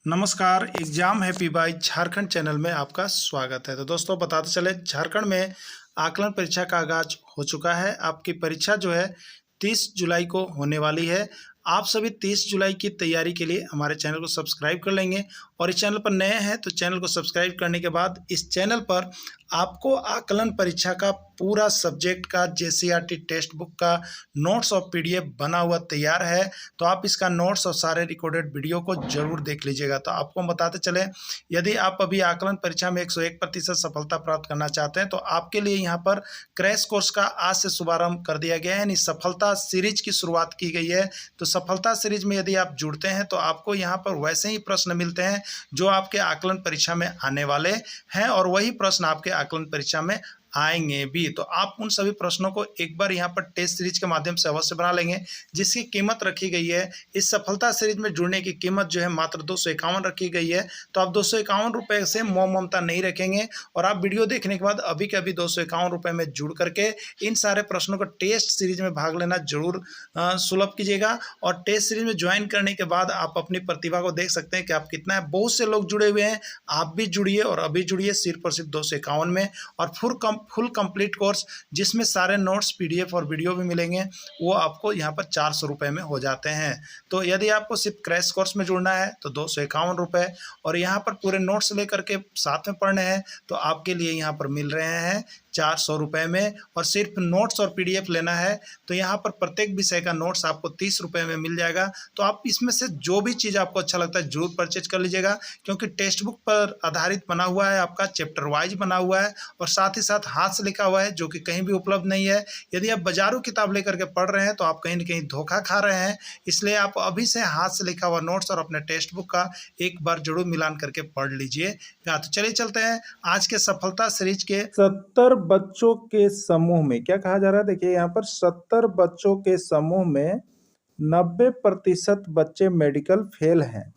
नमस्कार। Exam happy by Jharkhand channel में आपका स्वागत है। तो दोस्तों बताते चले, झारखंड में आकलन परीक्षा का आगाज हो चुका है। आपकी परीक्षा जो है 30 जुलाई को होने वाली है। आप सभी 30 जुलाई की तैयारी के लिए हमारे चैनल को सब्सक्राइब कर लेंगे और इस चैनल पर नए हैं तो चैनल को सब्सक्राइब करने के बाद इस चैनल पर आपको आकलन परीक्षा का पूरा सब्जेक्ट का जेसीईआरटी टेक्स्ट बुक का नोट्स और पीडीएफ बना हुआ तैयार है। तो आप इसका नोट्स और सारे रिकॉर्डेड वीडियो को जरूर देख लीजिएगा। तो आपको बताते चले, यदि आप अभी आकलन परीक्षा में 101% सफलता प्राप्त करना चाहते हैं तो आपके लिए यहाँ पर क्रैश कोर्स का आज से शुभारंभ कर दिया गया है, यानी सफलता सीरीज की शुरुआत की गई है। तो सफलता सीरीज में यदि आप जुड़ते हैं तो आपको यहाँ पर वैसे ही प्रश्न मिलते हैं जो आपके आकलन परीक्षा में आने वाले हैं और वही प्रश्न आपके आकलन परीक्षा में आएंगे भी। तो आप उन सभी प्रश्नों को एक बार यहाँ पर टेस्ट सीरीज के माध्यम से अवश्य बना लेंगे, जिसकी कीमत रखी गई है। इस सफलता सीरीज में जुड़ने की कीमत जो है मात्र 251 रखी गई है। तो आप 251 रुपये से मोह ममता नहीं रखेंगे और आप वीडियो देखने के बाद अभी के अभी 251 रुपये में जुड़ करके इन सारे प्रश्नों को टेस्ट सीरीज में भाग लेना जरूर सुलभ कीजिएगा। और टेस्ट सीरीज में ज्वाइन करने के बाद आप अपनी प्रतिभा को देख सकते हैं कि आप कितना है। बहुत से लोग जुड़े हुए हैं, आप भी जुड़िए और अभी जुड़िए सिर्फ और सिर्फ 251 में। और फुल कंप्लीट कोर्स जिसमें सारे नोट्स, पीडीएफ और वीडियो भी मिलेंगे, वो आपको यहाँ पर 400 रुपये में हो जाते हैं। तो यदि आपको सिर्फ क्रैश कोर्स में जुड़ना है तो 251 रुपये और यहाँ पर पूरे नोट्स लेकर के साथ में पढ़ने हैं तो आपके लिए यहाँ पर मिल रहे हैं 400 रुपये में। और सिर्फ नोट्स और पीडीएफ लेना है तो यहाँ पर प्रत्येक विषय का नोट्स आपको 30 रुपये में मिल जाएगा। तो आप इसमें से जो भी चीज़ आपको अच्छा लगता है जरूर परचेज कर लीजिएगा, क्योंकि टेक्स्ट बुक पर आधारित बना हुआ है, आपका चैप्टर वाइज बना हुआ है और साथ ही साथ हाथ से लिखा हुआ है, जो कि कहीं भी उपलब्ध नहीं है। यदि आप बाजारू किताब लेकर के पढ़ रहे हैं तो आप कहीं ना कहीं धोखा खा रहे हैं। इसलिए आप अभी से हाथ से लिखा हुआ नोट्स और अपने टेक्स्ट बुक का एक बार जरूर मिलान करके पढ़ लीजिएगा। तो चलिए चलते हैं आज के सफलता सीरीज के 70 बच्चों के समूह में। क्या कहा जा रहा है, देखिए यहाँ पर 70 बच्चों के समूह में 90% बच्चे मेडिकल फेल हैं।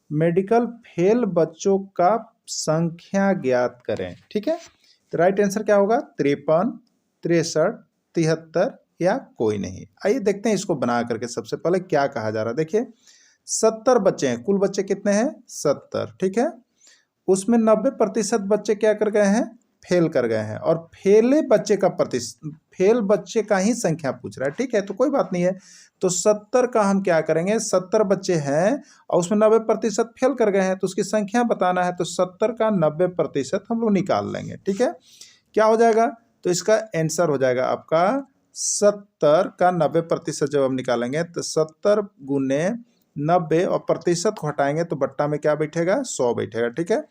मेडिकल फेल बच्चों का संख्या ज्ञात करें। ठीक है, तो राइट आंसर क्या होगा? 53, 63, 73 या कोई नहीं। आइए देखते हैं इसको बना करके। सबसे पहले क्या कहा जा रहा है, देखिए 70 बच्चे हैं। कुल बच्चे कितने हैं? 70। ठीक है, उसमें 90% बच्चे क्या कर गए हैं? फेल कर गए हैं। और फेल बच्चे का ही संख्या पूछ रहा है। ठीक है, तो कोई बात नहीं है। तो 70 का हम क्या करेंगे, 70 बच्चे हैं और उसमें 90% फेल कर गए हैं तो उसकी संख्या बताना है। तो 70 का 90% हम लोग निकाल लेंगे। ठीक है, क्या हो जाएगा? तो इसका आंसर हो जाएगा आपका 70 का 90% जब हम निकालेंगे तो 70 गुने 90 और प्रतिशत को हटाएंगे तो बट्टा में क्या बैठेगा? 100 बैठेगा। ठीक है,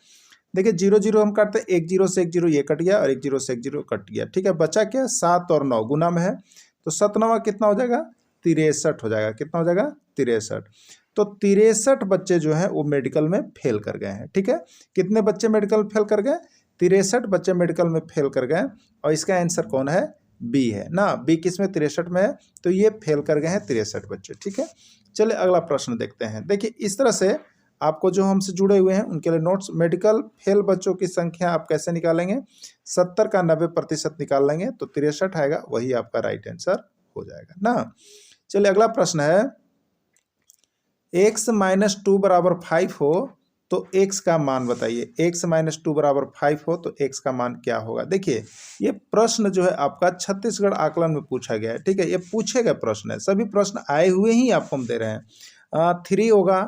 देखिए 0 0 हम काटते हैं, 1 0 से 1 0 ये कट गया और 1 0 से 1 0 कट गया। ठीक है, बचा क्या? 7 और 9 गुना में है तो 7 9 कितना हो जाएगा? 63 हो जाएगा। कितना हो जाएगा? 63। तो 63 बच्चे जो है वो मेडिकल में फेल कर गए हैं। ठीक है, कितने बच्चे मेडिकल फेल कर गए? 63 बच्चे मेडिकल में फेल कर गए और इसका आंसर कौन है? बी है ना। बी किस में? 63 में है, तो ये फेल कर गए हैं 63 बच्चे। ठीक है, चलिए अगला प्रश्न देखते हैं। देखिए इस तरह से आपको जो हमसे जुड़े हुए हैं उनके लिए नोट्स, मेडिकल फेल बच्चों की संख्या आप कैसे निकालेंगे? 70 का 90% निकाल लेंगे तो 63 आएगा, वही आपका राइट आंसर हो जाएगा ना। चलिए अगला प्रश्न है, x - 2 बराबर 5 हो तो x का मान बताइए। x - 2 बराबर 5 हो तो x का मान क्या होगा? देखिए ये प्रश्न जो है आपका छत्तीसगढ़ आकलन में पूछा गया है। ठीक है, ये पूछे गए प्रश्न है, सभी प्रश्न आए हुए ही आपको हम दे रहे हैं। 3 होगा,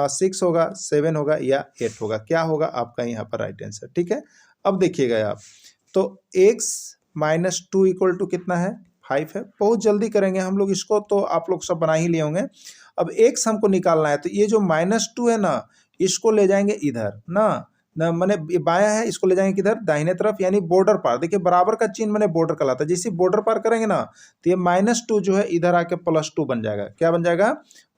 6 होगा, 7 होगा या 8 होगा, क्या होगा आपका यहाँ पर राइट आंसर? ठीक है, अब देखिएगा आप, तो x - 2 इक्वल टू कितना है? 5 है। बहुत जल्दी करेंगे हम लोग इसको, तो आप लोग सब बना ही लिए होंगे। अब x हमको निकालना है तो ये जो -2 है ना, इसको ले जाएंगे इधर ना मैंने बाया है, इसको ले जाएंगे किधर? दाहिने तरफ, यानी बॉर्डर पार। देखिए बराबर का चिन्ह मैंने बॉर्डर कहलाता है, जैसे बॉर्डर पार करेंगे ना तो ये -2 जो है इधर आके +2 बन जाएगा। क्या बन जाएगा?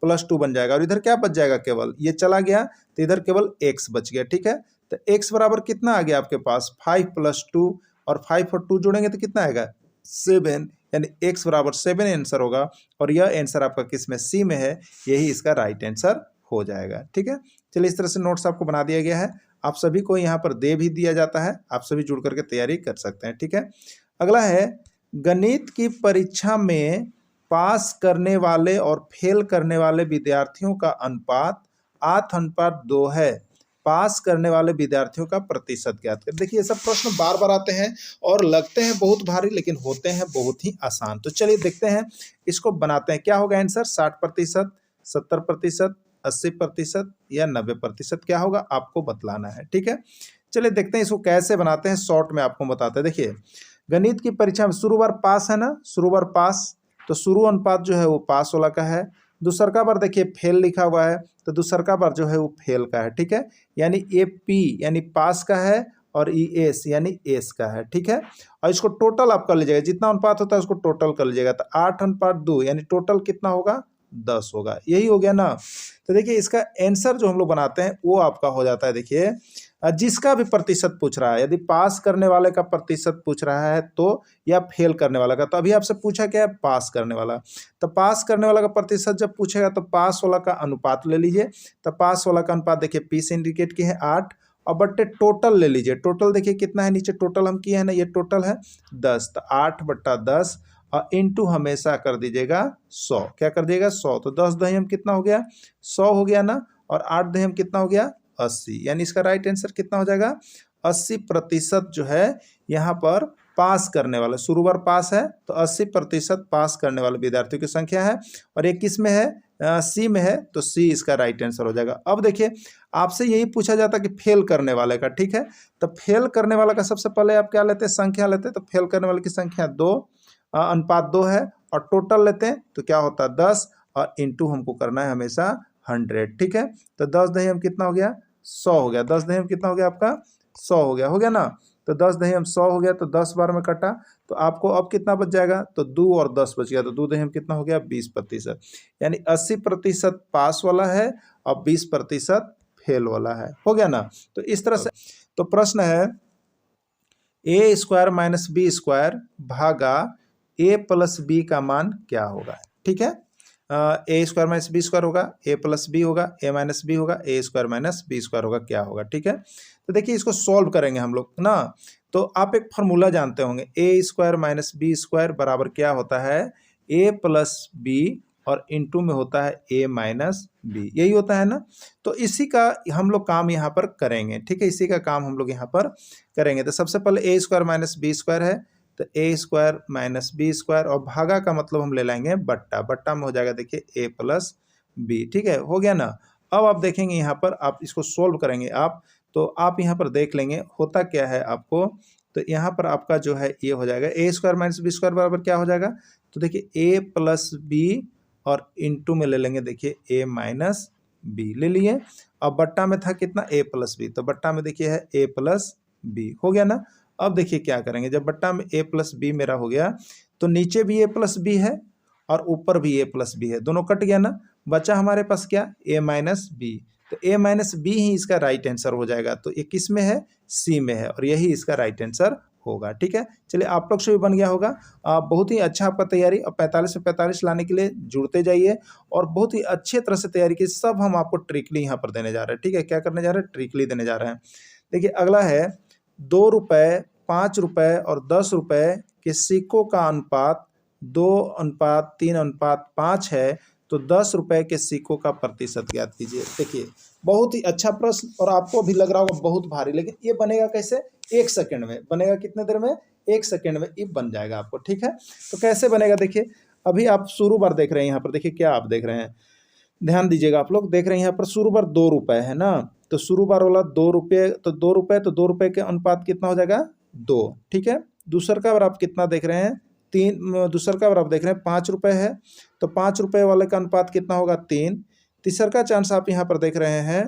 +2 बन जाएगा। और इधर क्या बच जाएगा? केवल ये चला गया तो इधर केवल x बच गया। ठीक है, तो x बराबर कितना आ गया आपके पास? 5 + 2, और 5 और 2 जोड़ेंगे तो कितना आएगा? 7, यानी x बराबर 7 आंसर होगा। और यह आंसर आपका किस में? सी में है, यही इसका राइट आंसर हो जाएगा। ठीक है, चलिए इस तरह से नोट्स आपको बना दिया गया है, आप सभी को यहाँ पर दे भी दिया जाता है, आप सभी जुड़ करके तैयारी कर सकते हैं। ठीक है, अगला है, गणित की परीक्षा में पास करने वाले और फेल करने वाले विद्यार्थियों का अनुपात 8:2 है। पास करने वाले विद्यार्थियों का प्रतिशत ज्ञात करें। देखिए ये सब प्रश्न बार बार आते हैं और लगते हैं बहुत भारी, लेकिन होते हैं बहुत ही आसान। तो चलिए देखते हैं, इसको बनाते हैं। क्या होगा आंसर? 60%, 70%, 80% या 90%? क्या होगा आपको बतलाना है, ठीक है। चलिए देखते हैं इसको कैसे बनाते हैं, शॉर्ट में आपको बताते हैं। देखिए गणित की परीक्षा में शुरू बार पास है ना, शुरू बार पास, तो शुरू अनुपात जो है वो पास वाला का है। दूसरका बार देखिए फेल लिखा हुआ है, तो दूसरका बार जो है वो फेल का है, ठीक है। यानी ए पी यानी पास का है और ई एस यानी एस का है, ठीक है। और इसको टोटल आप कर लीजिएगा, जितना अनुपात होता है उसको टोटल कर लीजिएगा। तो 8:2 यानी टोटल कितना होगा? 10 होगा। यही हो गया ना। तो देखिए इसका आंसर जो हम लोग बनाते हैं वो आपका हो जाता है। देखिए जिसका भी प्रतिशत पूछ रहा है, यदि पास करने वाले का प्रतिशत पूछ रहा है तो, या फेल करने वाला का, तो अभी आपसे पूछा क्या है? पास करने वाला। तो पास करने वाला का प्रतिशत जब पूछेगा तो पास वाला का अनुपात ले लीजिए। तो पास वाला का अनुपात देखिए पी से इंडिकेट किए हैं 8, और बट्टे टोटल ले लीजिए। टोटल देखिए कितना है, नीचे टोटल हम किए हैं ना, ये टोटल है 10। तो 8/10 और इंटू हमेशा कर दीजिएगा 100। क्या कर दिएगा? 100। तो 10 दहियम कितना हो गया? 100 हो गया ना, और 8 दहियम कितना हो गया? 80। यानी इसका राइट आंसर कितना हो जाएगा? 80% जो है यहाँ पर पास करने वाला, शुरू बार पास है तो 80% पास करने वाले विद्यार्थियों की संख्या है। और ये किस में है? सी में है, तो सी इसका राइट आंसर हो जाएगा। अब देखिए आपसे यही पूछा जाता है कि फेल करने वाले का, ठीक है। तो फेल करने वाला का सबसे पहले आप क्या लेते हैं? संख्या लेते हैं। तो फेल करने वाले की संख्या 2 अनुपात 2 है, और टोटल लेते हैं तो क्या होता है? 10, और इंटू हमको करना है हमेशा 100, ठीक है। तो 10 दहियम कितना हो गया? 100 हो गया। 10 दहियम कितना हो गया आपका? 100 हो गया ना। तो 10 दहियम 100 हो गया, तो 10 बार में कटा, तो आपको अब कितना बच जाएगा? तो 2 और 10 बच गया। तो 2 दहियम कितना हो गया? 20%। यानी 80% पास वाला है और 20% फेल वाला है। हो गया ना। तो इस तरह से तो प्रश्न है ए स्क्वायर माइनस बी स्क्वायर भागा ए प्लस बी का मान क्या होगा, ठीक है। ए स्क्वायर माइनस बी स्क्वायर होगा, ए प्लस बी होगा, ए माइनस बी होगा, ए स्क्वायर माइनस बी स्क्वायर होगा, क्या होगा, ठीक है। तो देखिए इसको सॉल्व करेंगे हम लोग ना। तो आप एक फार्मूला जानते होंगे, ए स्क्वायर माइनस बी स्क्वायर बराबर क्या होता है? ए प्लस बी और इंटू में होता है ए माइनस बी, यही होता है ना। तो इसी का हम लोग काम यहाँ पर करेंगे, ठीक है। इसी का काम हम लोग यहाँ पर करेंगे। तो सबसे पहले ए स्क्वायर माइनस बी स्क्वायर है, तो ए स्क्वायर माइनस बी स्क्वायर, और भागा का मतलब हम ले लेंगे बट्टा। बट्टा में हो जाएगा देखिए ए प्लस बी, ठीक है। हो गया ना। अब आप देखेंगे यहाँ पर, आप इसको सोल्व करेंगे आप, तो आप यहाँ पर देख लेंगे होता क्या है आपको। तो यहाँ पर आपका जो है ये हो जाएगा ए स्क्वायर माइनस बी स्क्वायर बराबर क्या हो जाएगा? तो देखिए ए प्लस बी और इंटू में ले लेंगे देखिए ए माइनस बी ले लिए। अब बट्टा में था कितना? ए प्लस बी, तो बट्टा में देखिए है ए प्लस बी। हो गया ना। अब देखिए क्या करेंगे, जब बट्टा में ए प्लस बी मेरा हो गया, तो नीचे भी ए प्लस बी है और ऊपर भी ए प्लस बी है, दोनों कट गया ना। बचा हमारे पास क्या? ए माइनस बी। तो ए माइनस बी ही इसका राइट आंसर हो जाएगा। तो ये किस में है? सी में है, और यही इसका राइट आंसर होगा, ठीक है। चलिए आप लोग से भी बन गया होगा। बहुत ही अच्छा आपका तैयारी, और 45 से 45 लाने के लिए जुड़ते जाइए, और बहुत ही अच्छे तरह से तैयारी की। सब हम आपको ट्रिकली यहाँ पर देने जा रहे हैं, ठीक है। क्या करने जा रहे हैं? ट्रिकली देने जा रहे हैं। देखिए अगला है 2 रुपये, 5 रुपये और 10 रुपये के सिक्कों का अनुपात 2:3:5 है, तो 10 रुपये के सिक्कों का प्रतिशत ज्ञात कीजिए। देखिए बहुत ही अच्छा प्रश्न, और आपको भी लग रहा होगा बहुत भारी, लेकिन ये बनेगा कैसे? 1 सेकंड में बनेगा। कितने देर में? 1 सेकंड में ये बन जाएगा आपको, ठीक है। तो कैसे बनेगा देखिए, अभी आप शुरू बार देख रहे हैं यहाँ पर। देखिए क्या आप देख रहे हैं, ध्यान दीजिएगा। आप लोग देख रहे हैं यहाँ पर शुरू बार 2 रुपये है ना, तो शुरू बार वाला 2 रुपये, तो 2 रुपये, तो 2 रुपये के अनुपात कितना हो जाएगा? 2, ठीक है। दूसर का बार आप कितना देख रहे हैं? 3। दूसर का बार आप देख रहे हैं 5 रुपये है, तो 5 रुपये वाले का अनुपात कितना होगा? 3। तीसर का चांस आप यहाँ पर देख रहे हैं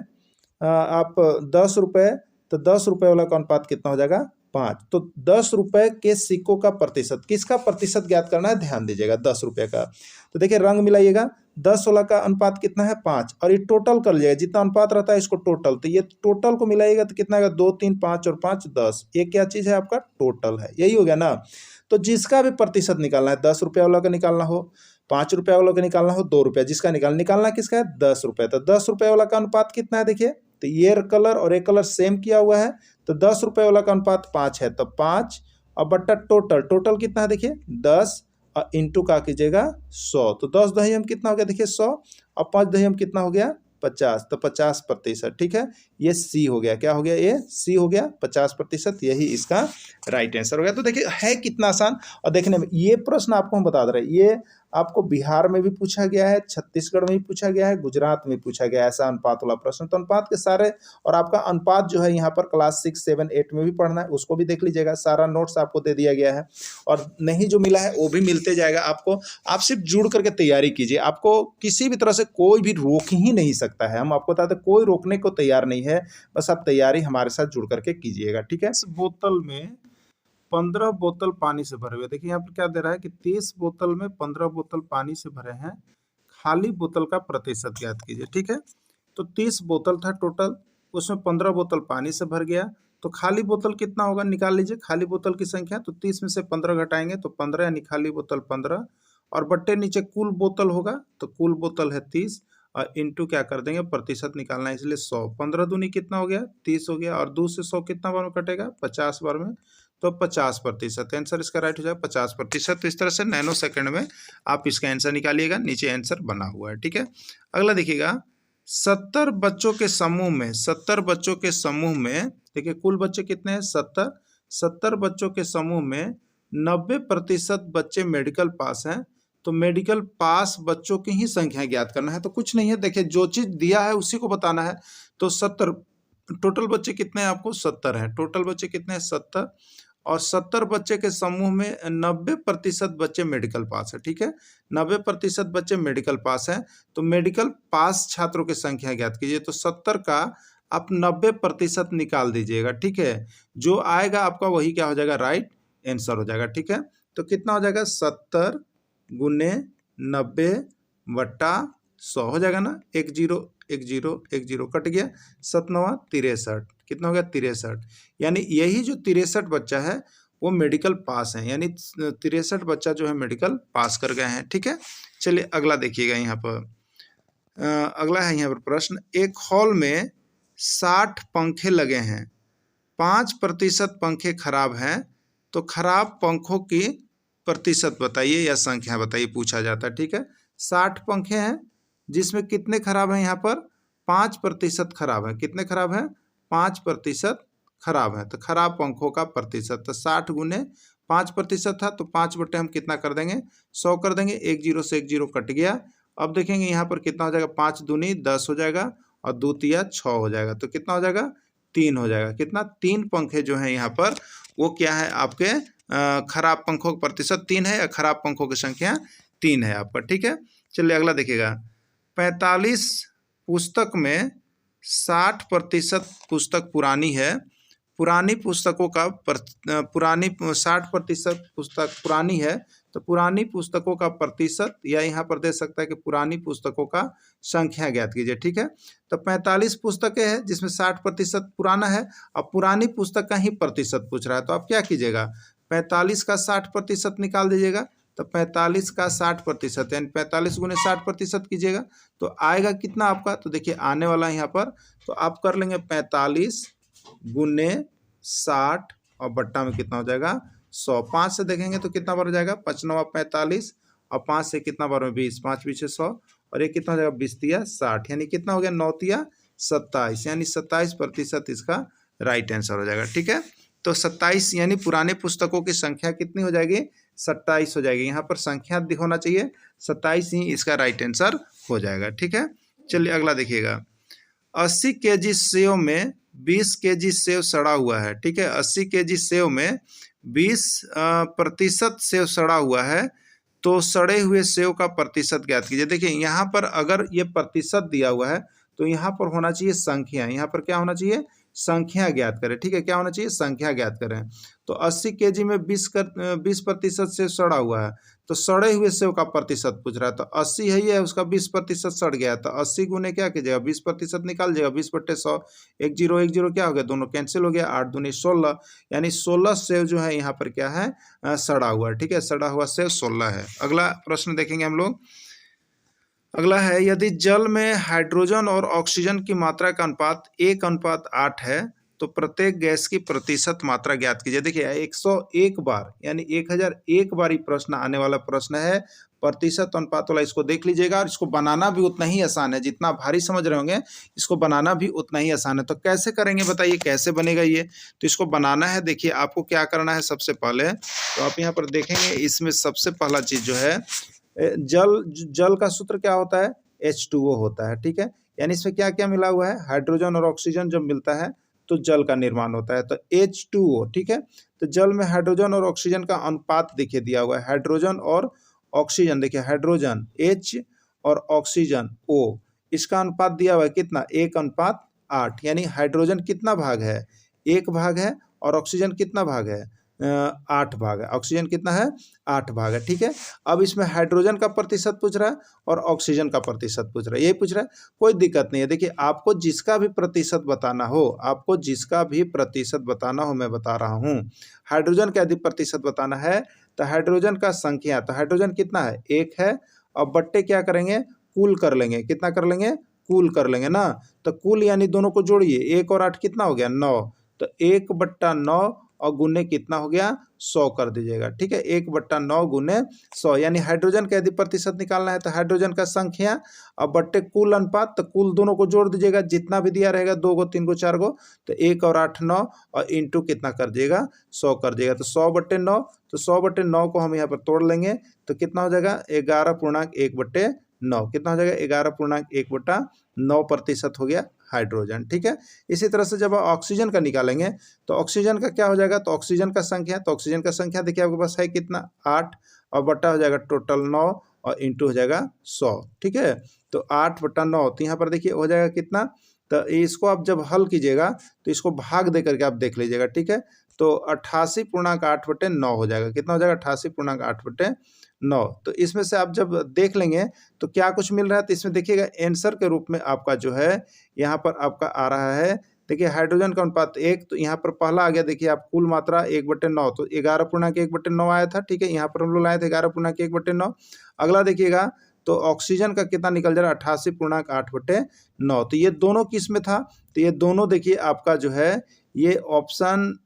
आप 10 रुपये, तो 10 रुपये वाला का अनुपात कितना हो जाएगा? 5। तो 10 रुपये के सिक्कों का प्रतिशत, किसका प्रतिशत ज्ञात करना है? ध्यान दीजिएगा 10 रुपये का। तो देखिए रंग मिलाइएगा, 10 वाला का अनुपात कितना है? 5, और ये टोटल कर लीजिएगा, जितना अनुपात रहता है इसको टोटल, तो ये टोटल को मिलाइएगा तो कितना आएगा? 2, 3, 5 और 5 10। ये क्या चीज़ है? आपका टोटल है, यही हो गया ना। तो जिसका भी प्रतिशत निकालना है, 10 रुपये वाला का निकालना हो, 5 रुपये वाला का निकालना हो, 2 रुपये, जिसका निकालना किसका है? 10 रुपये। तो 10 रुपये वाला का अनुपात कितना है? देखिए तो ये कलर और एक कलर सेम किया हुआ है, तो 10 रुपये वाला का अनुपात 5 है, तो 5 और बट्टा टोटल कितना है? देखिए 10 और इंटू का कीजिएगा 100, तो 10 दहियम कितना हो गया? देखिए 100, और 5 दहियम कितना हो गया? 50, तो 50%, ठीक है। ये सी हो गया, क्या हो गया, ये सी हो गया 50%, यही इसका राइट आंसर हो गया। तो देखिए है कितना आसान, और देखने में ये प्रश्न आपको हम बता दे रहे हैं, ये आपको बिहार में भी पूछा गया है, छत्तीसगढ़ में भी पूछा गया है, गुजरात में पूछा गया है, ऐसा अनुपात वाला प्रश्न। तो अनुपात के सारे, और आपका अनुपात जो है यहाँ पर क्लास 6, 7, 8 में भी पढ़ना है, उसको भी देख लीजिएगा, सारा नोट्स आपको दे दिया गया है, और नहीं जो मिला है वो भी मिलते जाएगा आपको। आप सिर्फ जुड़ करके तैयारी कीजिए, आपको किसी भी तरह से कोई भी रोक ही नहीं सकता है, हम आपको बताते कोई रोकने को तैयार नहीं है, बस आप तैयारी हमारे साथ जुड़ करके कीजिएगा, ठीक है। इस बोतल में 15 बोतल पानी से भरे हुए, देखिए यहाँ पर क्या दे रहा है कि 30 बोतल में 15 बोतल पानी से भरे हैं, खाली बोतल का प्रतिशत ज्ञात कीजिए, ठीक है। तो 30 बोतल था टोटल, उसमें 15 बोतल पानी से भर गया, तो खाली बोतल कितना होगा निकाल लीजिए, खाली बोतल की संख्या। तो 30 में से 15 घटाएंगे तो 15, यानी खाली बोतल 15, और बट्टे नीचे कुल बोतल होगा, तो कुल बोतल है 30, और इंटू क्या कर देंगे, प्रतिशत निकालना है इसलिए 100। 15 दूनी कितना हो गया, 30 हो गया, और 2 से 100 कितना बार में कटेगा, 50 बार में, तो 50%। आंसर इसका राइट हो जाएगा 50%। तो इस तरह से नैनो सेकंड में आप इसका आंसर निकालिएगा, नीचे आंसर बना हुआ है, ठीक है। अगला देखिएगा, 70 बच्चों के समूह में, 70 बच्चों के समूह में, देखिए कुल बच्चे कितने हैं, 70। 70 बच्चों के समूह में 90% बच्चे मेडिकल पास हैं, तो मेडिकल पास बच्चों की ही संख्या ज्ञात करना है। तो कुछ नहीं है, देखिए जो चीज दिया है उसी को बताना है। तो 70 टोटल बच्चे कितने हैं, आपको 70 हैं, टोटल बच्चे कितने हैं 70, और 70 बच्चे के समूह में 90% बच्चे मेडिकल पास है, ठीक है। 90% बच्चे मेडिकल पास हैं, तो मेडिकल पास छात्रों की संख्या ज्ञात कीजिए। तो 70 का आप 90% निकाल दीजिएगा, ठीक है। जो आएगा आपका वही क्या हो जाएगा, राइट आंसर हो जाएगा, ठीक है। तो कितना हो जाएगा, 70 गुने 90 बट्टा 100 हो जाएगा ना, 1 0 1 0 1 0 कट गया, 7 9 63, कितना हो गया 63, यानी यही जो 63 बच्चा है वो मेडिकल पास है, यानी 63 बच्चा जो है मेडिकल पास कर गए हैं, ठीक है। चलिए अगला देखिएगा यहाँ पर, अगला है यहाँ पर प्रश्न, एक हॉल में 60 पंखे लगे हैं, 5% पंखे खराब हैं, तो खराब पंखों की प्रतिशत बताइए या संख्या बताइए, पूछा जाता है, ठीक है। 60 पंखे हैं जिसमें कितने खराब हैं, यहाँ पर 5% खराब है, कितने खराब हैं, 5% खराब है, तो खराब पंखों का प्रतिशत, तो 60 गुने 5% था, तो 5 बटे हम कितना कर देंगे, 100 कर देंगे, 1 0 से 1 0 कट गया। अब देखेंगे यहाँ पर कितना हो जाएगा, 5 दूनी 10 हो जाएगा, और 2 तिया 6 हो जाएगा, तो कितना हो जाएगा, 3 हो जाएगा, कितना, 3 पंखे जो हैं यहाँ पर वो क्या है आपके खराब पंखों का प्रतिशत 3 है, या खराब पंखों की संख्या 3 है आपका, ठीक है। चलिए अगला देखिएगा, 45 पुस्तक में 60% पुस्तक पुरानी है, पुरानी पुस्तकों का पुरानी 60% पुस्तक पुरानी है, तो पुरानी पुस्तकों का प्रतिशत, या यहाँ पर दे सकता है कि पुरानी पुस्तकों का संख्या ज्ञात कीजिए, ठीक है। तो 45 पुस्तकें हैं जिसमें 60% पुराना है, अब पुरानी पुस्तक का ही प्रतिशत पूछ रहा है, तो आप क्या कीजिएगा, 45 का 60% निकाल दीजिएगा, तो 45 का 60%, यानी 45 गुने 60% कीजिएगा, तो आएगा कितना आपका, तो देखिए आने वाला है यहाँ पर, तो आप कर लेंगे 45 गुने 60, और बट्टा में कितना हो जाएगा 100, 5 से देखेंगे तो कितना बार हो जाएगा, 5 9 45, और 5 से कितना बार में 20, 5 पीछे 100, और ये कितना हो जाएगा 20 तिया 60, यानी कितना हो गया 9 तिया 27, यानी 27% इसका राइट आंसर हो जाएगा, ठीक है। तो 27 यानी पुराने पुस्तकों की संख्या कितनी हो जाएगी, 27 हो जाएगी, यहाँ पर संख्या होना चाहिए 27 ही इसका राइट आंसर हो जाएगा, ठीक है। चलिए अगला देखिएगा, 80 केजी सेव में 20 केजी सेव सड़ा हुआ है, ठीक है। 80 केजी सेव में 20% सेव सड़ा हुआ है, तो सड़े हुए सेव का प्रतिशत ज्ञात कीजिए। देखिए यहाँ पर अगर ये प्रतिशत दिया हुआ है तो यहाँ पर होना चाहिए संख्या, यहाँ पर क्या होना चाहिए, संख्या ज्ञात करें, ठीक है, क्या होना चाहिए, संख्या ज्ञात करें। तो 80 केजी में 20% सेव सड़ा हुआ है, तो सड़े हुए सेव का प्रतिशत पूछ रहा है, तो 80 है उसका 20% सड़ गया, तो 80 गुने क्या कीजिएगा 20% निकाल जाएगा, 20 बट्टे 100, 1 0 1 0 क्या हो गया, दोनों कैंसिल हो गया, 8 दूनी 16, यानी 16 सेव जो है यहाँ पर क्या है सड़ा हुआ है, ठीक है, सड़ा हुआ सेव 16 है। अगला प्रश्न देखेंगे हम लोग, अगला है, यदि जल में हाइड्रोजन और ऑक्सीजन की मात्रा का अनुपात 1:8 है, तो प्रत्येक गैस की प्रतिशत मात्रा ज्ञात कीजिए। देखिए 101 बार यानी 1001 बार ये प्रश्न आने वाला प्रश्न है, प्रतिशत अनुपात वाला इसको देख लीजिएगा, और इसको बनाना भी उतना ही आसान है, जितना भारी समझ रहे होंगे इसको बनाना भी उतना ही आसान है। तो कैसे करेंगे बताइए, कैसे बनेगा ये? तो इसको बनाना है, देखिए आपको क्या करना है। सबसे पहले तो आप यहाँ पर देखेंगे, इसमें सबसे पहला चीज़ जो है जल का सूत्र क्या होता है? H2O होता है, ठीक है। यानी इसमें क्या क्या मिला हुआ है? हाइड्रोजन और ऑक्सीजन जब मिलता है तो जल का निर्माण होता है, तो H2O, ठीक है। तो जल में हाइड्रोजन और ऑक्सीजन का अनुपात देखिए दिया हुआ है, हाइड्रोजन और ऑक्सीजन, देखिए हाइड्रोजन H और ऑक्सीजन O, इसका अनुपात दिया हुआ है कितना? 1:8। यानी हाइड्रोजन कितना भाग है? 1 भाग है, और ऑक्सीजन कितना भाग है? 8 भाग है। ऑक्सीजन कितना है? 8 भाग है, ठीक है। अब इसमें हाइड्रोजन का प्रतिशत पूछ रहा है और ऑक्सीजन का प्रतिशत पूछ रहा है, यही पूछ रहा है, कोई दिक्कत नहीं है। देखिए आपको जिसका भी प्रतिशत बताना हो, आपको जिसका भी प्रतिशत बताना हो, मैं बता रहा हूँ। हाइड्रोजन का यदि प्रतिशत बताना है तो हाइड्रोजन का संख्या, तो हाइड्रोजन कितना है? 1 है, और बट्टे क्या करेंगे? कुल कर लेंगे। कितना कर लेंगे? कुल कर लेंगे ना। तो कुल यानी दोनों को जोड़िए, 1 और 8 कितना हो गया? 9। तो 1/9 और गुने कितना हो गया? 100 कर दीजिएगा, ठीक है। 1/9 गुने 100, यानी हाइड्रोजन का यदि प्रतिशत निकालना है तो हाइड्रोजन का संख्या और बट्टे कुल अनुपात, तो कुल दोनों को जोड़ दीजिएगा, जितना भी दिया रहेगा 2 गो 3 गो 4 गो, तो 1 और 8 9, और इंटू कितना कर दिएगा? 100 कर दिएगा। तो 100/9, तो 100/9 को हम यहाँ पर तोड़ लेंगे तो कितना हो जाएगा? 11.1/9। कितना हो जाएगा? 11.1/9% हो गया हाइड्रोजन, ठीक है। इसी तरह से जब ऑक्सीजन का निकालेंगे तो ऑक्सीजन का क्या हो जाएगा? तो ऑक्सीजन का संख्या, तो ऑक्सीजन का संख्या देखिए आपके पास है कितना? 8, और बट्टा हो जाएगा टोटल 9, और इंटू हो जाएगा 100, ठीक है। तो 8/9, तो यहाँ पर देखिए हो जाएगा कितना? तो इसको आप जब हल कीजिएगा तो इसको भाग दे करके आप देख लीजिएगा, ठीक है। तो 88.8/9 हो जाएगा। कितना हो जाएगा? 88.8/9। तो इसमें से आप जब देख लेंगे तो क्या कुछ मिल रहा है, तो इसमें देखिएगा आंसर के रूप में आपका जो है यहाँ पर आपका आ रहा है, देखिए हाइड्रोजन का अनुपात 1, तो यहाँ पर पहला आ गया, देखिए आप कुल मात्रा 1/9, तो 11.1/9 आया था, ठीक है। यहाँ पर हम लोग लाए थे 11.1/9। अगला देखिएगा तो ऑक्सीजन का कितना निकल जा रहा है? 88.8/9। तो ये दोनों किस में था? तो ये दोनों देखिए आपका जो है ये ऑप्शन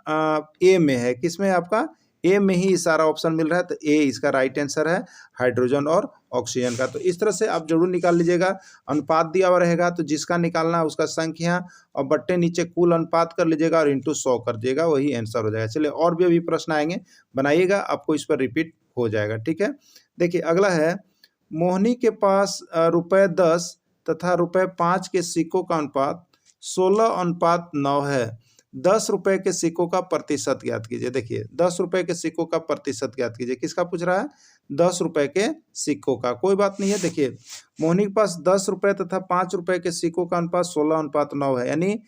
ए में है। किस में है आपका? ए में ही सारा ऑप्शन मिल रहा है, तो ए इसका राइट आंसर है, हाइड्रोजन और ऑक्सीजन का। तो इस तरह से आप जरूर निकाल लीजिएगा। अनुपात दिया हुआ रहेगा तो जिसका निकालना है उसका संख्या और बट्टे नीचे कुल अनुपात कर लीजिएगा और इंटू 100 कर दिएगा, वही आंसर हो जाएगा। चलिए और भी अभी प्रश्न आएंगे, बनाइएगा, आपको इस पर रिपीट हो जाएगा, ठीक है। देखिए अगला है, मोहनी के पास ₹10 तथा ₹5 के सिक्कों का अनुपात 16:9 है। 10 रुपए के सिक्कों का प्रतिशत ज्ञात कीजिए। देखिए 10 रुपए के सिक्कों का प्रतिशत ज्ञात कीजिए। किसका पूछ रहा है? 10 रुपए के सिक्कों का। कोई बात नहीं है। देखिए मोहनी के पास 10 रुपए तथा 5 रुपए के सिक्कों का अनुपात 16:9 है, यानी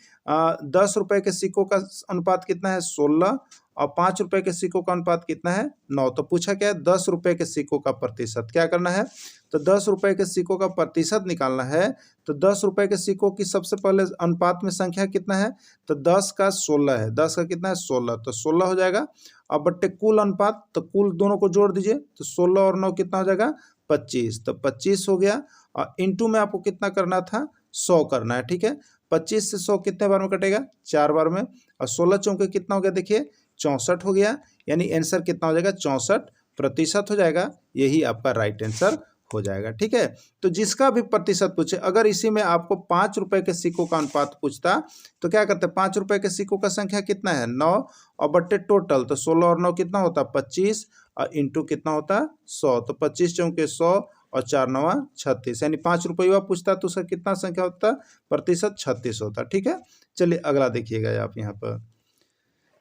10 रुपए के सिक्कों का अनुपात कितना है? 16, और 5 रुपए के सिक्कों का अनुपात कितना है? 9। तो पूछा क्या है? 10 रुपए के सिक्कों का प्रतिशत। क्या करना है? तो 10 रुपए के सिक्कों का प्रतिशत निकालना है। तो 10 रुपए के सिक्कों की सबसे पहले अनुपात में संख्या कितना है? तो 10 का 16 है। 10 का कितना है? 16, तो 16 हो जाएगा। अब बट्टे कुल अनुपात, तो कुल दोनों को जोड़ दीजिए, तो 16 और 9 कितना हो जाएगा? 25, तो 25 हो गया। और इंटू में आपको कितना करना था? 100 करना है, ठीक है। 25 से 100 कितने बार में कटेगा? 4 बार में। और 16 चौके कितना हो गया? देखिए 64 हो गया, यानी आंसर कितना हो जाएगा? 64% हो जाएगा। यही आपका राइट आंसर हो जाएगा, ठीक है। तो जिसका भी प्रतिशत पूछे, अगर इसी में आपको 5 रुपए के सिक्कों का अनुपात पूछता तो क्या करते? 5 रुपए के सिक्कों का संख्या कितना है? 9, और बट्टे टोटल, तो 16 और 9 कितना होता? 25, और इंटू कितना होता? 100। तो 25 चौके 100 और 4 9 36, यानी 5 रुपये पूछता तो उसका कितना संख्या होता? प्रतिशत 36 होता, ठीक है। चलिए अगला देखिएगा आप यहाँ पर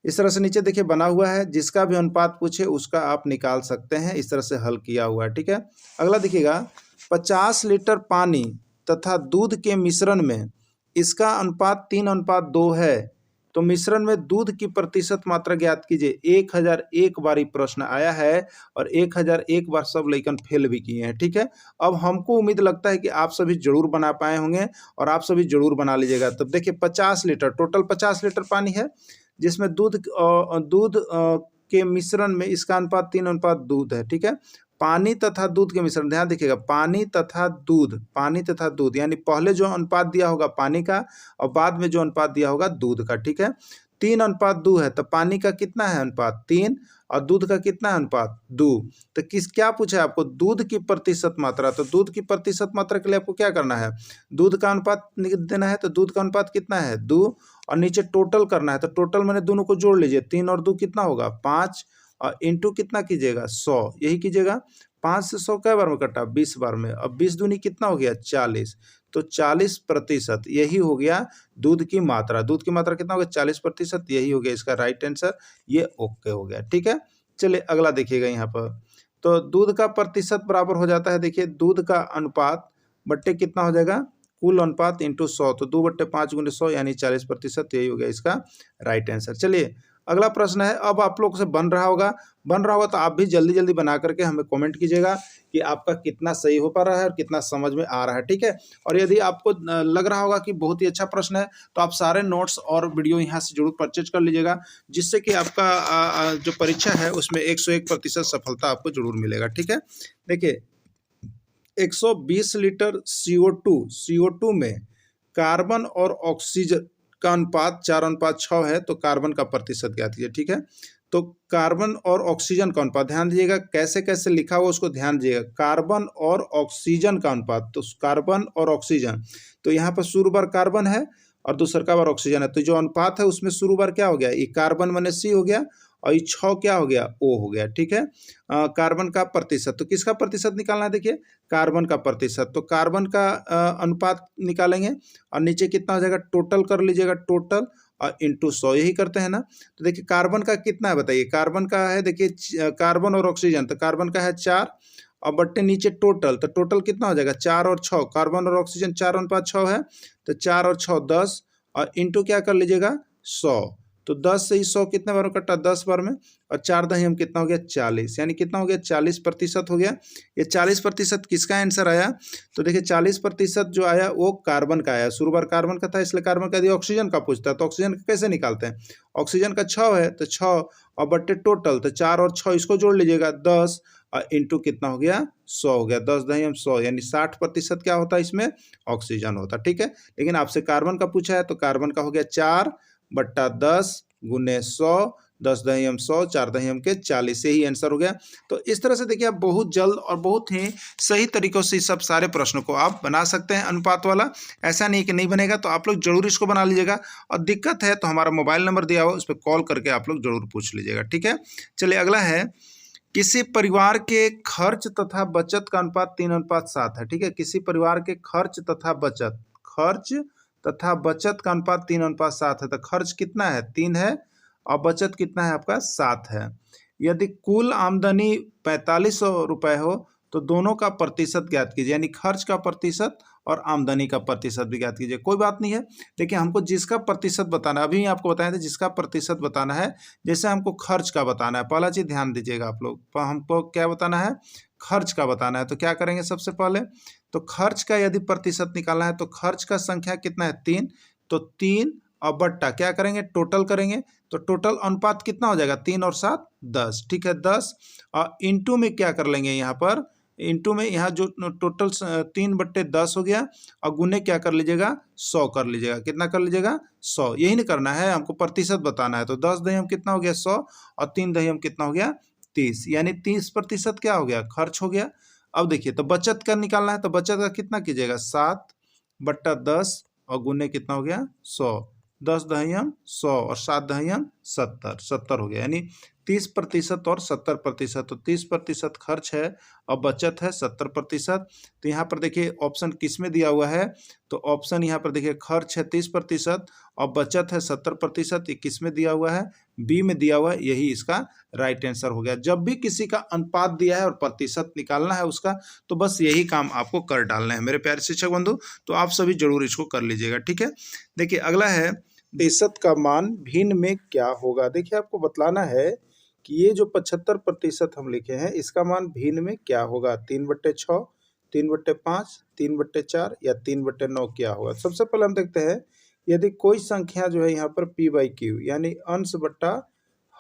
इस तरह से नीचे देखिए बना हुआ है, जिसका भी अनुपात पूछे उसका आप निकाल सकते हैं। इस तरह से हल किया हुआ है, ठीक है। अगला देखिएगा, 50 लीटर पानी तथा दूध के मिश्रण में इसका अनुपात 3:2 है, तो मिश्रण में दूध की प्रतिशत मात्रा ज्ञात कीजिए। 1001 बार प्रश्न आया है और 1001 बार सब लेकिन फेल भी किए हैं, ठीक है। अब हमको उम्मीद लगता है कि आप सभी जरूर बना पाए होंगे और आप सभी जरूर बना लीजिएगा। तब देखिए 50 लीटर, टोटल 50 लीटर पानी है, जिसमें दूध के मिश्रण में इसका अनुपात 3:2 है, ठीक है। पानी तथा दूध के मिश्रण, ध्यान देखिएगा, पानी तथा दूध, यानी पहले जो अनुपात दिया होगा पानी का और बाद में जो अनुपात दिया होगा दूध का, ठीक है। 3:2 है, तो पानी का कितना है अनुपात 3 और दूध का कितना है अनुपात 2। तो क्या पूछा है आपको, दूध की प्रतिशत मात्रा। तो दूध की प्रतिशत मात्रा के लिए आपको क्या करना है, दूध का अनुपात देना है। तो दूध का अनुपात कितना है 2 और नीचे टोटल करना है। तो टोटल मैंने दोनों को जोड़ लीजिए, 3 और 2 कितना होगा 5 और इंटू कितना कीजिएगा 100, यही कीजिएगा। 5 से 100 कै बार में कटा 20 बार में। अब 20 दूनी कितना हो गया 40। तो 40% यही हो गया दूध की मात्रा। दूध की मात्रा कितना हो गया 40%, यही हो गया इसका राइट आंसर। ये ओके हो गया, ठीक है। चलिए अगला देखिएगा यहाँ पर। तो दूध का प्रतिशत बराबर हो जाता है, देखिए दूध का अनुपात बट्टे कितना हो जाएगा कुल अनुपात इंटू 100। तो 2/5 × 100 यानी 40%, यही हो गया इसका राइट आंसर। चलिए अगला प्रश्न है, अब आप लोग से बन रहा होगा तो आप भी जल्दी जल्दी बना करके हमें कमेंट कीजिएगा कि आपका कितना सही हो पा रहा है और कितना समझ में आ रहा है, ठीक है। और यदि आपको लग रहा होगा कि बहुत ही अच्छा प्रश्न है तो आप सारे नोट्स और वीडियो यहाँ से जरूर परचेज कर लीजिएगा, जिससे कि आपका जो परीक्षा है उसमें 101% सफलता आपको जरूर मिलेगा, ठीक है। देखिए 120 लीटर CO2 में कार्बन और ऑक्सीजन का अनुपात 4:6 है। तो कार्बन का प्रतिशत ज्ञात कीजिए, ठीक है। तो कार्बन और ऑक्सीजन का अनुपात ध्यान दीजिएगा, कैसे कैसे लिखा हुआ उसको ध्यान दीजिएगा। कार्बन और ऑक्सीजन का अनुपात, तो कार्बन और ऑक्सीजन, तो यहाँ पर शुरू बार कार्बन है और दूसरा बार ऑक्सीजन है। तो जो अनुपात है उसमें शुरू बार क्या हो गया, ये कार्बन माने C हो गया और ये 6 क्या हो गया O हो गया, ठीक है। कार्बन का प्रतिशत, तो किसका प्रतिशत निकालना है, देखिए कार्बन का प्रतिशत। तो कार्बन का अनुपात निकालेंगे और नीचे कितना हो जाएगा टोटल कर लीजिएगा, टोटल और इंटू 100, यही करते हैं ना। तो देखिए कार्बन का कितना है बताइए, कार्बन का है देखिए कार्बन और ऑक्सीजन, तो कार्बन का है 4 और बट्टे नीचे टोटल, तो टोटल कितना हो जाएगा 4 और 6, कार्बन और ऑक्सीजन 4:6 है। तो 4 और 6 10 और इंटू क्या कर लीजिएगा 100। तो 10 से ही 100 कितने बार में कटा 10 बार में, और 4 दही हम कितना हो गया 40, यानी कितना हो गया 40% हो गया। ये 40% किसका आंसर आया, तो देखिए 40% जो आया वो कार्बन का आया। शुरू बार कार्बन का था इसलिए कार्बन का दिया। ऑक्सीजन का पूछता है तो ऑक्सीजन का कैसे निकालते हैं, ऑक्सीजन का 6 है तो 6 और बट्टे टोटल, तो 4 और 6 इसको जोड़ लीजिएगा 10 और इंटू कितना हो गया 100 हो गया। 10 दही हम 100, यानी 60% क्या होता है इसमें ऑक्सीजन होता, ठीक है। लेकिन आपसे कार्बन का पूछा है तो कार्बन का हो गया 4/10 × 100, 10 दही हम 100, 4 दही हम के 40, से ही आंसर हो गया। तो इस तरह से देखिए आप बहुत जल्द और बहुत ही सही तरीकों से सब सारे प्रश्नों को आप बना सकते हैं अनुपात वाला। ऐसा नहीं कि नहीं बनेगा, तो आप लोग जरूर इसको बना लीजिएगा। और दिक्कत है तो हमारा मोबाइल नंबर दिया हुआ उस पर कॉल करके आप लोग जरूर पूछ लीजिएगा, ठीक है। चलिए अगला है, किसी परिवार के खर्च तथा बचत का अनुपात 3:7 है, ठीक है। किसी परिवार के खर्च तथा बचत का अनुपात 3:7 है। तो खर्च कितना है 3 है और बचत कितना है आपका 7 है। यदि कुल आमदनी 4500 रुपये हो तो दोनों का प्रतिशत ज्ञात कीजिए, यानी खर्च का प्रतिशत और आमदनी का प्रतिशत भी ज्ञात कीजिए। कोई बात नहीं है, देखिए हमको जिसका प्रतिशत बताना है, अभी आपको बताया था जिसका प्रतिशत बताना है। जैसे हमको खर्च का बताना है, पहला चीज़ ध्यान दीजिएगा आप लोग, हमको क्या बताना है खर्च का बताना है। तो क्या करेंगे सबसे पहले, तो खर्च का यदि प्रतिशत निकालना है तो खर्च का संख्या कितना है 3, तो 3 और बट्टा क्या करेंगे टोटल करेंगे। तो टोटल अनुपात कितना हो जाएगा 3 और 7 10, ठीक है 10 और इंटू में क्या कर लेंगे यहाँ पर, इंटू में यहाँ जो टोटल 3/10 हो गया और गुने क्या कर लीजिएगा 100 कर लीजिएगा। कितना कर लीजिएगा 100, यही नहीं करना है, हमको प्रतिशत बताना है। तो 10 दही हम कितना हो गया 100 और 3 दही हम कितना हो गया 30, यानी 30% क्या हो गया खर्च हो गया। अब देखिए तो बचत का निकालना है, तो बचत का कितना कीजिएगा 7/10 और गुने कितना हो गया 100, 10 दही हम 100 और 7 दही हम 70 हो गया, यानी 30% और 70%। तो 30% खर्च है और बचत है 70%। तो यहाँ पर देखिए ऑप्शन किस में दिया हुआ है, तो ऑप्शन यहाँ पर देखिए खर्च है 30% और बचत है 70%, ये किस में दिया हुआ है बी में दिया हुआ है, यही इसका राइट आंसर हो गया। जब भी किसी का अनुपात दिया है और प्रतिशत निकालना है उसका, तो बस यही काम आपको कर डालना है मेरे प्यारे शिक्षक बंधु। तो आप सभी जरूर इसको कर लीजिएगा, ठीक है। देखिए अगला है, प्रतिशत का मान भिन्न में क्या होगा। देखिए आपको बतलाना है कि ये जो 75% हम लिखे हैं इसका मान भिन्न में क्या होगा, 3/6, 3/5, 3/4 या 3/9 क्या होगा। सबसे पहले हम देखते हैं, यदि कोई संख्या जो है यहाँ पर P/Q यानी अंश बट्टा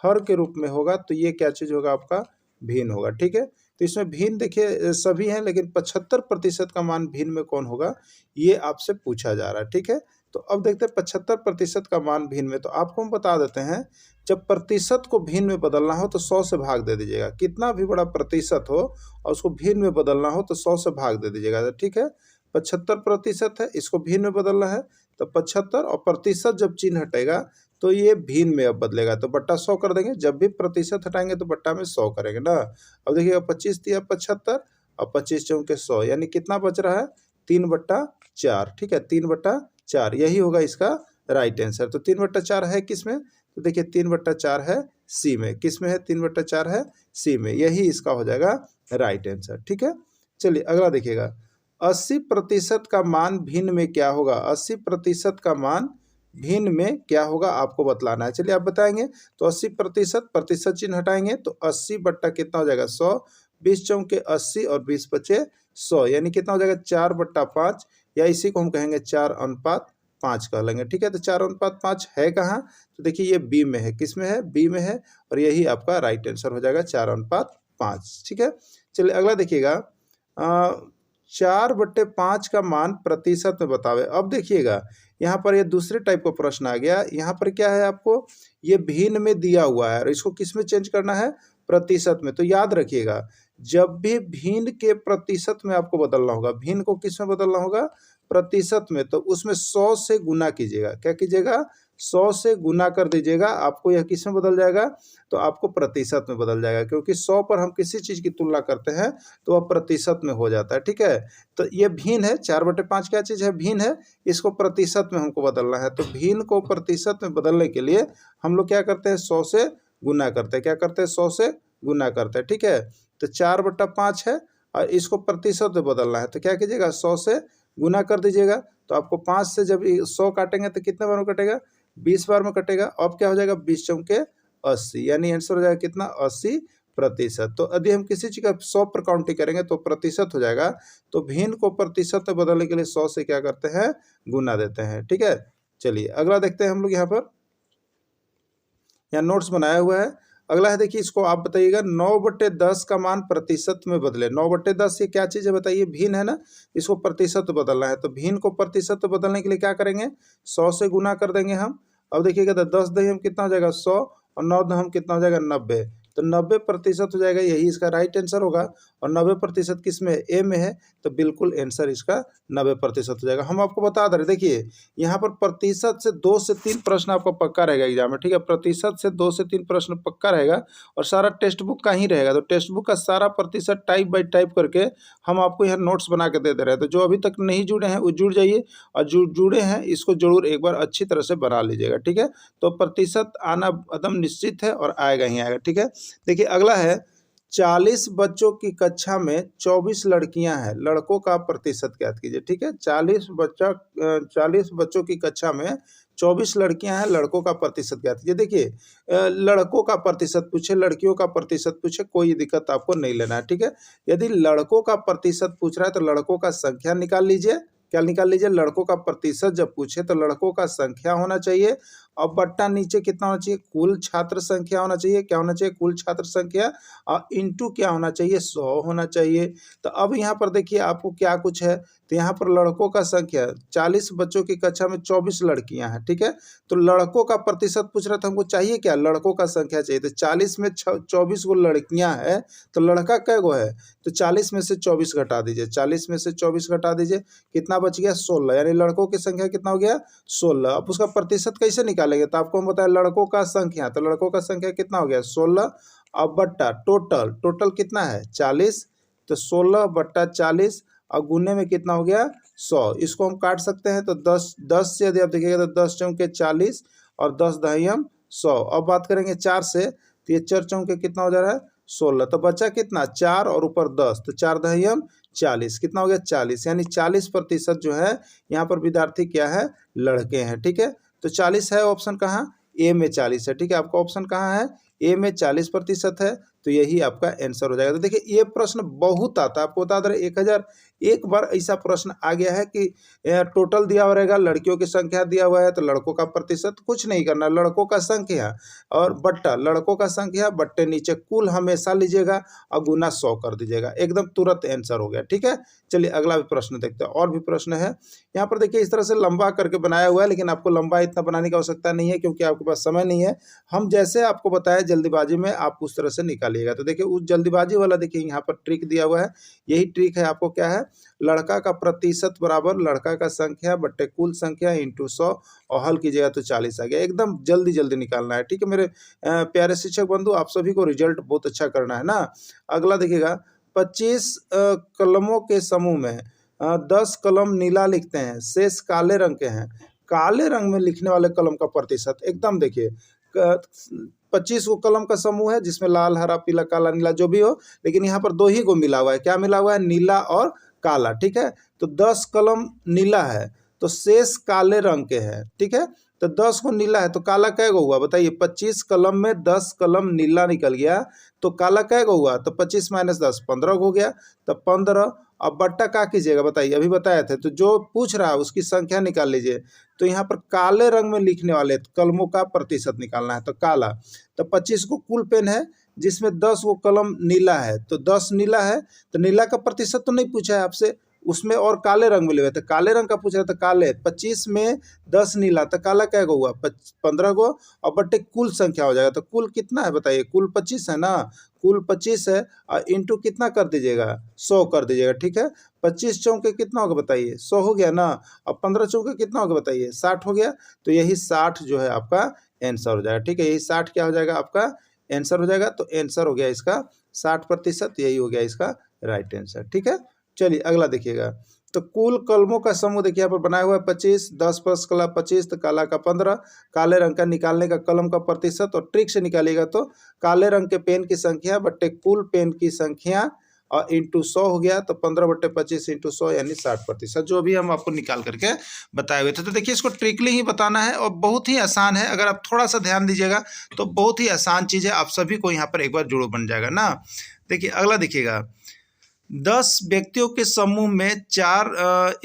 हर के रूप में होगा तो ये क्या चीज़ होगा आपका भिन्न होगा, ठीक है। तो इसमें भिन्न देखिए सभी हैं, लेकिन 75% का मान भिन्न में कौन होगा ये आपसे पूछा जा रहा है, ठीक है। तो तो अब देखते हैं 75% का मान भिन्न में। तो आपको हम बता देते हैं, जब प्रतिशत को भिन्न में बदलना हो तो 100 से भाग दे दीजिएगा। कितना भी बड़ा प्रतिशत हो और उसको भिन्न में बदलना हो तो 100 से भाग दे दीजिएगा। तो ठीक है, 75% है, इसको भिन्न में बदलना है तो 75, और प्रतिशत जब चिन्ह हटेगा तो ये भिन्न में अब बदलेगा, तो बट्टा 100 कर देंगे। जब भी प्रतिशत हटाएंगे तो बट्टा में 100 करेंगे ना। अब देखिएगा 25 दिया 75 और 25 चौके 100, यानी कितना बच रहा है 3/4। ठीक है, 3/4 यही होगा इसका राइट आंसर। तो 3/4 है किस में, तो देखिए 3/4 है सी में। किस में है, 3/4 है सी में, यही इसका हो जाएगा राइट आंसर। ठीक है, चलिए अगला देखिएगा, 80% का मान भिन्न में क्या होगा। 80% का मान भिन्न में क्या होगा आपको बतलाना है। चलिए आप बताएंगे। तो 80%, प्रतिशत चिन्ह हटाएंगे तो 80 बट्टा कितना हो जाएगा 100, 20 चौके 80 और 20 बचे 100, यानी कितना हो जाएगा 4/5, या इसी को हम कहेंगे 4:5 कह लेंगे। ठीक है, तो 4:5 है कहाँ, तो देखिए ये बी में है। किस में है, बी में है, और यही आपका राइट आंसर हो जाएगा 4:5। ठीक है, चलिए अगला देखिएगा, 4/5 का मान प्रतिशत में बतावे। अब देखिएगा यहाँ पर ये दूसरे टाइप का प्रश्न आ गया। यहाँ पर क्या है, आपको ये भिन्न में दिया हुआ है और इसको किस में चेंज करना है, प्रतिशत में। तो याद रखिएगा, जब भी भिन्न के प्रतिशत में आपको बदलना होगा, भिन्न को किस में बदलना होगा, प्रतिशत में, तो उसमें 100 से गुना कीजिएगा। क्या कीजिएगा, 100 से गुना कर दीजिएगा। आपको यह किस में बदल जाएगा, तो आपको प्रतिशत में बदल जाएगा, क्योंकि 100 पर हम किसी चीज़ की तुलना करते हैं तो वह प्रतिशत में हो जाता है। ठीक है, तो ये भिन्न है, 4/5 क्या चीज़ है, भिन्न है, इसको प्रतिशत में हमको बदलना है। तो भिन्न को प्रतिशत में बदलने के लिए हम लोग क्या करते हैं, 100 से गुना करते हैं। क्या करते हैं, 100 से गुना करते हैं। ठीक है, तो 4/5 है और इसको प्रतिशत में बदलना है, तो क्या कीजिएगा, 100 से गुना कर दीजिएगा। तो आपको 5 से जब 100 काटेंगे तो कितने बार में कटेगा, 20 बार में कटेगा। अब क्या हो जाएगा, 20 चौके 80, यानी आंसर हो जाएगा कितना, 80%। तो यदि हम किसी चीज़ का 100 पर काउंटिंग करेंगे तो प्रतिशत हो जाएगा। तो भिन्न को प्रतिशत में बदलने के लिए 100 से क्या करते हैं, गुना देते हैं। ठीक है, चलिए अगला देखते हैं हम लोग। यहाँ नोट्स बनाया हुआ है। अगला है, देखिए इसको आप बताइएगा, 9/10 का मान प्रतिशत में बदले। 9/10 ये क्या चीज़ है बताइए, भिन्न है ना, इसको प्रतिशत में बदलना है। तो भिन्न को प्रतिशत में बदलने के लिए क्या करेंगे, 100 से गुना कर देंगे हम। अब देखिएगा, तो 10 दही हम कितना हो जाएगा 100, और 9 हम कितना हो जाएगा 90, तो 90% हो जाएगा, यही इसका राइट आंसर होगा। और 90% किस में, ए में है, तो बिल्कुल आंसर इसका 90% हो जाएगा। हम आपको बता दे रहे, देखिए यहाँ पर प्रतिशत से 2 से 3 प्रश्न आपका पक्का रहेगा एग्जाम में। ठीक है, प्रतिशत से 2 से 3 प्रश्न पक्का रहेगा, और सारा टेक्स्ट बुक का ही रहेगा। तो टेक्स्ट बुक का सारा प्रतिशत टाइप बाई टाइप करके हम आपको यहाँ नोट्स बना के दे रहे हैं। तो जो अभी तक नहीं जुड़े हैं वो जुड़ जाइए, और जो जुड़े हैं इसको जरूर एक बार अच्छी तरह से बना लीजिएगा। ठीक है, तो प्रतिशत आना एकदम निश्चित है और आएगा ही आएगा। ठीक है, देखिए अगला है, 40 बच्चों की कक्षा में 24 लड़कियां हैं, लड़कों का प्रतिशत ज्ञात कीजिए। ठीक है, 40 बच्चों की कक्षा में 24 लड़कियां हैं, लड़कों का प्रतिशत ज्ञात कीजिए। देखिए लड़कों का प्रतिशत पूछे, लड़कियों का प्रतिशत पूछे, कोई दिक्कत आपको नहीं लेना है। ठीक है, यदि लड़कों का प्रतिशत पूछ रहा है तो लड़कों का संख्या निकाल लीजिए। क्या निकाल लीजिए, लड़कों का प्रतिशत जब पूछे तो लड़कों का संख्या होना चाहिए, और बट्टा नीचे कितना होना चाहिए, कुल छात्र संख्या होना चाहिए। क्या होना चाहिए, कुल छात्र संख्या, और इंटू क्या होना चाहिए, 100 होना चाहिए। तो अब यहाँ पर देखिए आपको क्या कुछ है, तो यहाँ पर लड़कों का संख्या 40 बच्चों की कक्षा में 24 लड़कियां हैं। ठीक है, तो लड़कों का प्रतिशत पूछ रहा था, हमको चाहिए क्या, लड़कों का संख्या चाहिए। तो 40 में 24 गो लड़कियां हैं, तो लड़का कै गो है, तो 40 में से 24 घटा दीजिए। 40 में से 24 घटा दीजिए, कितना बच गया, 16, यानी लड़कों की संख्या कितना हो गया, 16। अब उसका प्रतिशत कैसे निकालेंगे, तो आपको हम बताया लड़कों का संख्या, तो लड़कों का संख्या कितना हो गया 16। अब बट्टा टोटल कितना है 40, तो 16/40, और गुने में कितना हो गया 100। इसको हम काट सकते हैं, तो 10 से यदि आप देखिएगा तो 10 चौके 40 और 10 दहियम 100। अब बात करेंगे 4 से, तो ये 4 चौके कितना हो जा रहा है 16, तो बचा कितना 4 और ऊपर 10, तो 4 दहियम 40, कितना हो गया 40, यानी 40% जो है यहाँ पर विद्यार्थी क्या है, लड़के हैं। ठीक है, तो 40 है ऑप्शन कहाँ, ए में 40 है। ठीक है, आपका ऑप्शन कहाँ है, ए में 40% है। तो यही आपका आंसर हो जाएगा। तो देखिए ये प्रश्न बहुत आता है, आपको बता दें 1000 एक बार ऐसा प्रश्न आ गया है कि टोटल दिया हुआ रहेगा, लड़कियों की संख्या दिया हुआ है तो लड़कों का प्रतिशत, कुछ नहीं करना, लड़कों का संख्या और बट्टा, लड़कों का संख्या बट्टे नीचे कुल हमेशा लीजिएगा और गुना 100 कर दीजिएगा, एकदम तुरंत आंसर हो गया। ठीक है, चलिए अगला भी प्रश्न देखते हैं। और भी प्रश्न है यहाँ पर, देखिए इस तरह से लंबा करके बनाया हुआ है, लेकिन आपको लंबा इतना बनाने की आवश्यकता नहीं है क्योंकि आपके पास समय नहीं है। हम जैसे आपको बताया जल्दीबाजी में आप उस तरह से निकालिएगा। तो देखिए उस जल्दीबाजी वाला देखिए यहाँ पर ट्रिक दिया हुआ है, यही ट्रिक है। आपको क्या है, लड़का का प्रतिशत बराबर लड़का का संख्या बट्टे कुल संख्या इंटू 100 और हल कीजिएगा तो 40 आ गया। एकदम जल्दी जल्दी निकालना है। ठीक है मेरे प्यारे शिक्षक बंधु, आप सभी को रिजल्ट बहुत अच्छा करना है ना। अगला देखिएगा, 25 कलमों के समूह में 10 कलम नीला लिखते हैं, शेष काले रंग के हैं। काले रंग में लिखने वाले कलम का प्रतिशत एकदम देखिए 25 को कलम का समूह है जिसमें लाल, हरा, पीला, काला, नीला जो भी हो, लेकिन यहाँ पर 2 ही को मिला हुआ है। क्या मिला हुआ है, नीला और काला। ठीक है, तो 10 कलम नीला है तो शेष काले रंग के हैं। ठीक है, तो 10 को नीला है तो काला कै गो हुआ बताइए, 25 कलम में 10 कलम नीला निकल गया तो काला कै गो हुआ, तो 25 माइनस 10 15 हो गया, तो 15। अब बट्टा क्या कीजिएगा बताइए, अभी बताया थे, तो जो पूछ रहा है उसकी संख्या निकाल लीजिए। तो यहाँ पर काले रंग में लिखने वाले कलमों का प्रतिशत निकालना है, तो काला, तो 25 को कुल पेन है जिसमें 10 वो कलम नीला है, तो 10 नीला है, तो नीला का प्रतिशत तो नहीं पूछा है आपसे, उसमें और काले रंग मिले हुए, तो काले रंग का पूछ रहा था। काले 25 में 10 नीला, तो काला क्या गो हुआ 15 गो, और बट्टे कुल संख्या हो जाएगा। तो कुल कितना है बताइए, कुल 25 है ना, कुल 25 है और इंटू कितना कर दीजिएगा 100 कर दीजिएगा। ठीक है, 25 चौके कितना होगा बताइए 100 हो गया ना, और 15 चौके कितना होगा बताइए 60 हो गया। तो यही 60 जो है आपका आंसर हो जाएगा। ठीक है, यही 60 क्या हो जाएगा आपका आंसर हो जाएगा। तो आंसर हो गया इसका 60%, यही हो गया इसका राइट आंसर। ठीक है, चलिए अगला देखिएगा, तो कुल कलमों का समूह देखिए यहाँ पर बनाया हुआ है 25, 10 प्लस काला 25, तो काला का 15, काले रंग का निकालने का कलम का प्रतिशत, और ट्रिक से निकालिएगा तो काले रंग के पेन की संख्या बट्टे कुल पेन की संख्या और इंटू 100 हो गया, तो 15 बट्टे 25 इंटू 100 यानी 60%, जो भी हम आपको निकाल करके बताए हुए थे। तो देखिए इसको ट्रिकली ही बताना है और बहुत ही आसान है, अगर आप थोड़ा सा ध्यान दीजिएगा तो बहुत ही आसान चीज़ है, आप सभी को यहाँ पर एक बार जुड़ो बन जाएगा ना। देखिए अगला देखिएगा, 10 व्यक्तियों के समूह में 4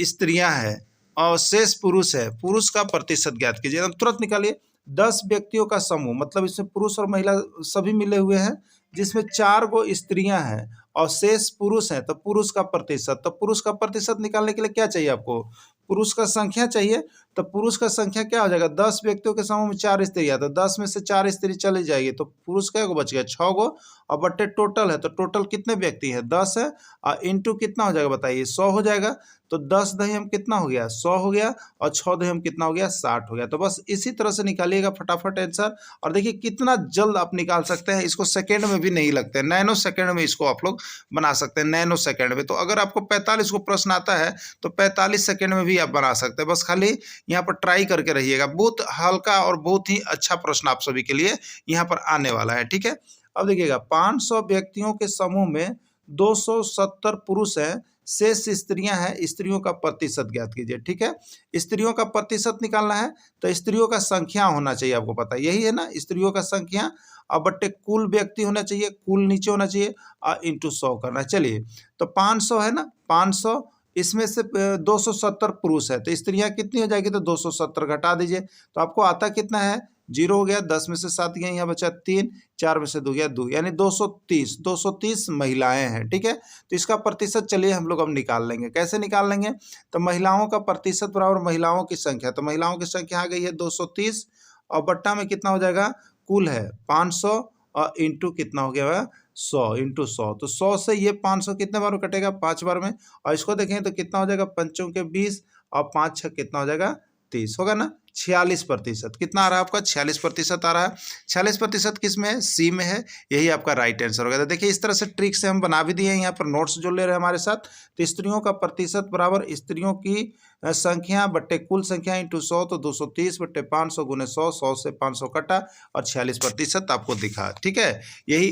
स्त्रियां हैं और शेष पुरुष है, पुरुष का प्रतिशत ज्ञात कीजिए। तुरंत निकालिए, 10 व्यक्तियों का समूह मतलब इसमें पुरुष और महिला सभी मिले हुए हैं, जिसमें 4 गो स्त्रियां हैं और शेष पुरुष हैं, तो पुरुष का प्रतिशत, तो पुरुष का प्रतिशत निकालने के लिए क्या चाहिए आपको, पुरुष का संख्या चाहिए। तो पुरुष का संख्या क्या हो जाएगा, 10 व्यक्तियों के समूह में 4 स्त्रियां, तो 10 में से 4 स्त्री चली जाएगी, तो पुरुष क्या को बच गया 6 गो, और बट्टे टोटल है, तो टोटल कितने व्यक्ति हैं 10 है, और इंटू कितना हो जाएगा बताइए 100 हो जाएगा। तो 10 दही हम कितना हो गया 100 हो गया, और 6 दही हम कितना हो गया 60 हो गया। तो बस इसी तरह से निकालिएगा फटाफट आंसर, और देखिए कितना जल्द आप निकाल सकते हैं, इसको सेकेंड में भी नहीं लगते, नैनो सेकेंड में इसको आप लोग बना सकते हैं, नैनो सेकेंड में। तो अगर आपको 45 को प्रश्न आता है तो 45 सेकेंड में भी आप बना सकते हैं, बस खाली यहाँ पर ट्राई करके रहिएगा। बहुत हल्का और बहुत ही अच्छा प्रश्न आप सभी के लिए यहाँ पर आने वाला है। ठीक है, अब देखिएगा, 500 व्यक्तियों के समूह में 270 पुरुष हैं, शेष स्त्रियां हैं, स्त्रियों का प्रतिशत ज्ञात कीजिए। ठीक है, स्त्रियों का प्रतिशत निकालना है तो स्त्रियों का संख्या होना चाहिए, आपको पता है यही है ना, स्त्रियों का संख्या और बट्टे कुल व्यक्ति होना चाहिए, कुल नीचे होना चाहिए और इंटू 100 करना है। चलिए, तो 500 है ना, 500 इसमें से 270 पुरुष है, तो स्त्रियां कितनी हो जाएगी, तो 270 घटा दीजिए, तो आपको आता कितना है 0 हो गया, 10 में से 7 गया, यहाँ बचा 3, 4 में से 2 गया 2, यानी 230 महिलाएं हैं। ठीक है, तो इसका प्रतिशत चलिए हम लोग अब निकाल लेंगे, कैसे निकाल लेंगे, तो महिलाओं का प्रतिशत बराबर महिलाओं की संख्या, तो महिलाओं की संख्या आ गई है 230, और बट्टा में कितना हो जाएगा, कुल है 500 और इंटू कितना हो गया 100 इंटू 100, तो 100 से ये 500 कितने बार में कटेगा 5 बार में, और इसको देखें तो कितना हो जाएगा 5 के 20 और 5 6 कितना हो जाएगा 30 होगा ना, 46%। कितना आ रहा है आपका 46% आ रहा है। 46% किस में है, सी में है, यही आपका राइट आंसर होगा। तो देखिए इस तरह से ट्रिक से हम बना भी दिए हैं, यहाँ पर नोट्स जो ले रहे हैं हमारे साथ। तो स्त्रियों का प्रतिशत बराबर स्त्रियों की संख्या बट्टे कुल संख्या इंटू 100, तो 230 बट्टे 500 गुने 100, 100 से 500 कटा और 46% आपको दिखा। ठीक है, यही